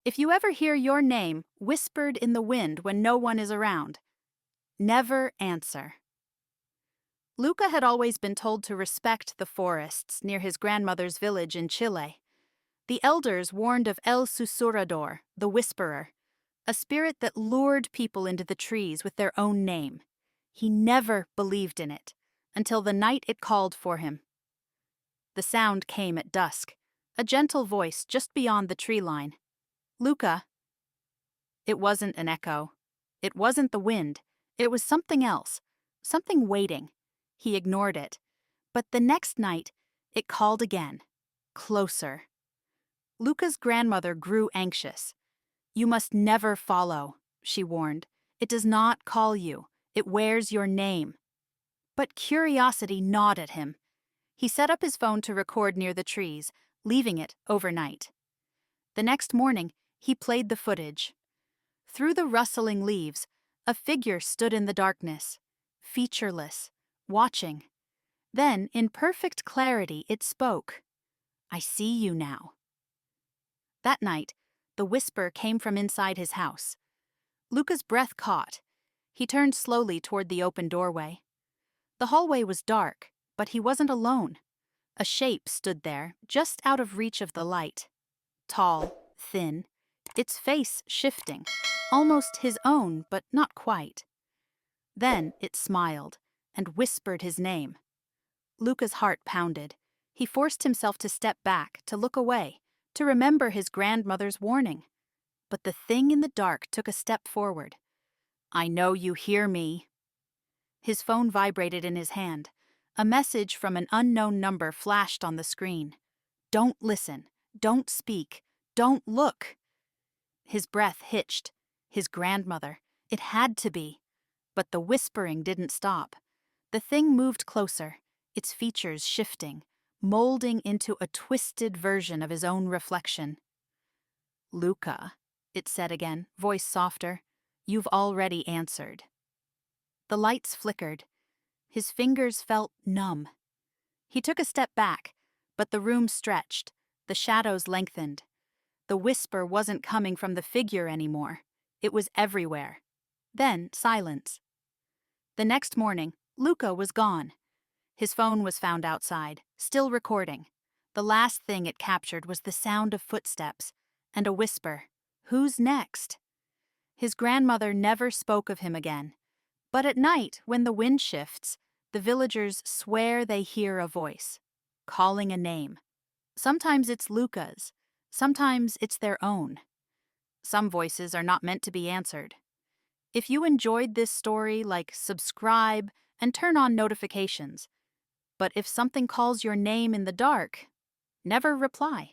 If you ever hear your name whispered in the wind when no one is around, never answer. Luca had always been told to respect the forests near his grandmother's village in Chile. The elders warned of El Susurrador, the whisperer, a spirit that lured people into the trees with their own name. He never believed in it, until the night it called for him. The sound came at dusk, a gentle voice just beyond the tree line. Luca. It wasn't an echo. It wasn't the wind. It was something else, something waiting. He ignored it. But the next night, it called again, closer. Luca's grandmother grew anxious. You must never follow, she warned. It does not call you. It wears your name. But curiosity gnawed at him. He set up his phone to record near the trees, leaving it overnight. The next morning, he played the footage. Through the rustling leaves, a figure stood in the darkness, featureless, watching. Then, in perfect clarity, it spoke. I see you now. That night, the whisper came from inside his house. Luca's breath caught. He turned slowly toward the open doorway. The hallway was dark, but he wasn't alone. A shape stood there, just out of reach of the light. Tall, thin, its face shifting, almost his own, but not quite. Then it smiled and whispered his name. Luca's heart pounded. He forced himself to step back, to look away, to remember his grandmother's warning. But the thing in the dark took a step forward. I know you hear me. His phone vibrated in his hand. A message from an unknown number flashed on the screen. Don't listen. Don't speak. Don't look. His breath hitched. His grandmother. It had to be. But the whispering didn't stop. The thing moved closer, its features shifting, molding into a twisted version of his own reflection. Luca, it said again, voice softer, you've already answered. The lights flickered. His fingers felt numb. He took a step back, but the room stretched, the shadows lengthened. The whisper wasn't coming from the figure anymore. It was everywhere. Then silence. The next morning, Luca was gone. His phone was found outside, still recording. The last thing it captured was the sound of footsteps and a whisper, who's next? His grandmother never spoke of him again. But at night, when the wind shifts, the villagers swear they hear a voice, calling a name. Sometimes it's Luca's, sometimes it's their own. Some voices are not meant to be answered. If you enjoyed this story, subscribe and turn on notifications. But if something calls your name in the dark, never reply.